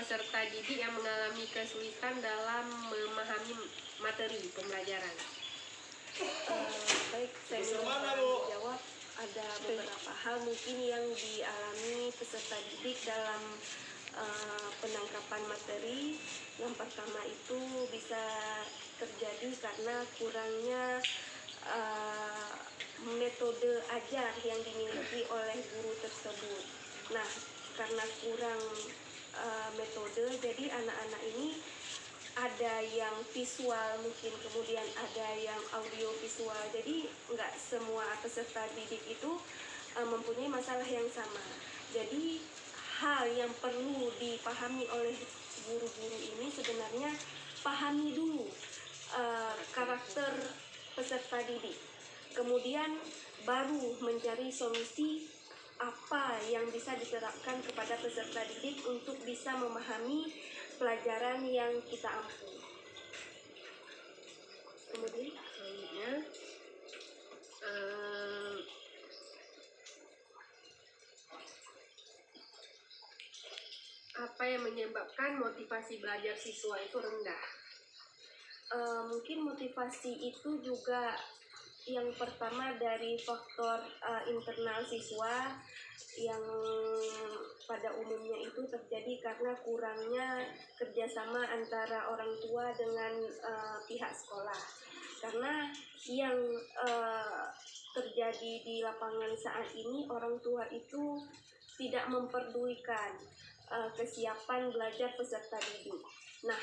peserta didik yang mengalami kesulitan dalam memahami materi pembelajaran? Baik, saya menjawab. Ada beberapa hal mungkin yang dialami peserta didik dalam penangkapan materi. Yang pertama itu bisa terjadi karena kurangnya metode ajar yang dimiliki oleh guru tersebut. Nah, karena kurang metode, jadi anak-anak ini ada yang visual mungkin, kemudian ada yang audio visual. Jadi nggak semua peserta didik itu mempunyai masalah yang sama. Jadi hal yang perlu dipahami oleh guru-guru ini sebenarnya pahami dulu karakter peserta didik. Kemudian baru mencari solusi apa yang bisa diterapkan kepada peserta didik untuk bisa memahami pelajaran yang kita ampu. Kemudian selanjutnya, apa yang menyebabkan motivasi belajar siswa itu rendah? Mungkin motivasi itu juga yang pertama dari faktor internal siswa yang pada umumnya itu terjadi karena kurangnya kerjasama antara orang tua dengan pihak sekolah. Karena yang terjadi di lapangan saat ini, orang tua itu tidak memperdulikan kesiapan belajar peserta didik. Nah,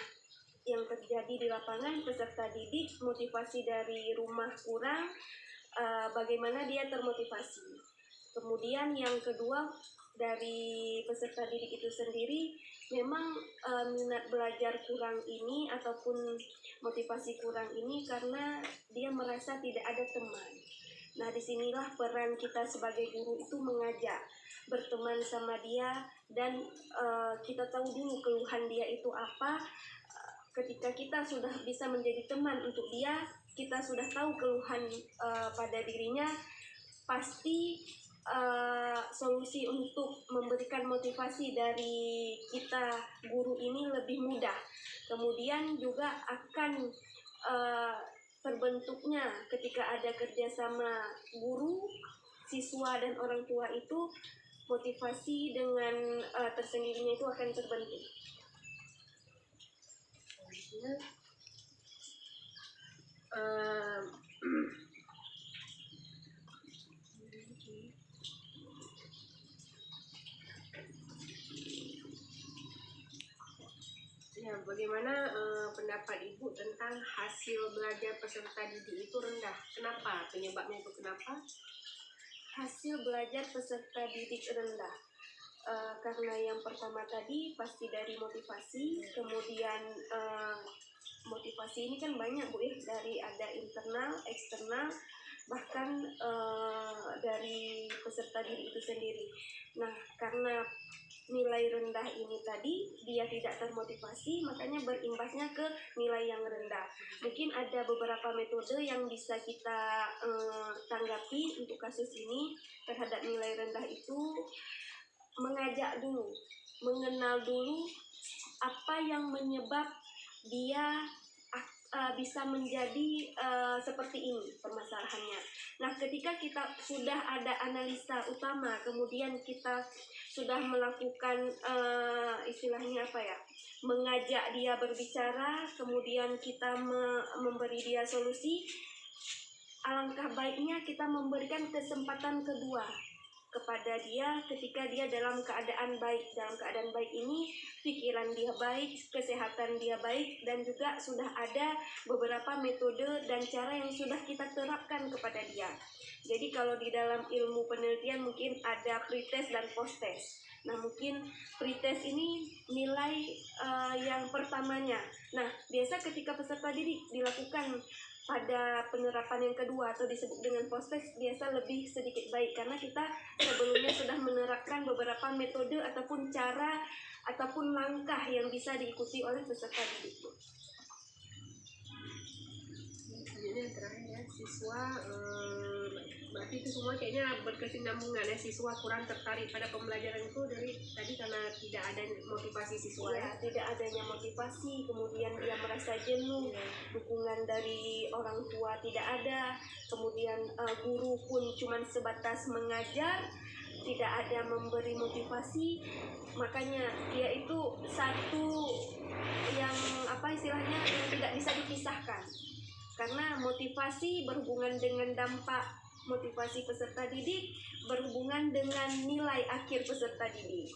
yang terjadi di lapangan, peserta didik motivasi dari rumah kurang, bagaimana dia termotivasi. Kemudian yang kedua, dari peserta didik itu sendiri memang minat belajar kurang ini ataupun motivasi kurang ini karena dia merasa tidak ada teman. Nah, disinilah peran kita sebagai guru itu mengajak, berteman sama dia, dan kita tahu dulu keluhan dia itu apa. Ketika kita sudah bisa menjadi teman untuk dia, kita sudah tahu keluhan pada dirinya, pasti solusi untuk memberikan motivasi dari kita guru ini lebih mudah. Kemudian juga akan terbentuknya ketika ada kerjasama guru, siswa, dan orang tua itu, motivasi dengan tersendirinya itu akan terbentuk. Ya, bagaimana pendapat Ibu tentang hasil belajar peserta didik itu rendah? Kenapa? Penyebabnya itu kenapa? Hasil belajar peserta didik rendah karena yang pertama tadi pasti dari motivasi. Kemudian motivasi ini kan banyak Bu ya, dari ada internal, eksternal, bahkan dari peserta didik itu sendiri. Nah, karena nilai rendah ini tadi dia tidak termotivasi, makanya berimbasnya ke nilai yang rendah. Mungkin ada beberapa metode yang bisa kita tanggapi untuk kasus ini terhadap nilai rendah itu. Mengajak dulu, mengenal dulu apa yang menyebab dia bisa menjadi seperti ini permasalahannya. Nah, ketika kita sudah ada analisa utama, kemudian kita sudah melakukan istilahnya apa ya, mengajak dia berbicara, kemudian kita memberi dia solusi, alangkah baiknya kita memberikan kesempatan kedua kepada dia ketika dia dalam keadaan baik. Dalam keadaan baik ini pikiran dia baik, kesehatan dia baik, dan juga sudah ada beberapa metode dan cara yang sudah kita terapkan kepada dia. Jadi kalau di dalam ilmu penelitian mungkin ada pretest dan posttest. Nah, mungkin pretest ini nilai yang pertamanya. Nah, biasa ketika peserta didik dilakukan pada penerapan yang kedua atau disebut dengan posttest, biasa lebih sedikit baik karena kita sebelumnya sudah menerapkan beberapa metode ataupun cara ataupun langkah yang bisa diikuti oleh peserta didik. ini yang terakhir ya, siswa berarti itu semua kayaknya berkesinambungan ya, siswa kurang tertarik pada pembelajaran itu dari tadi karena tidak ada motivasi siswa Ya, tidak adanya motivasi, kemudian dia merasa jenuh, dukungan dari orang tua tidak ada, kemudian guru pun cuma sebatas mengajar, tidak ada memberi motivasi. Makanya dia itu satu yang apa istilahnya yang tidak bisa dipisahkan, karena motivasi berhubungan dengan dampak motivasi peserta didik, berhubungan dengan nilai akhir peserta didik.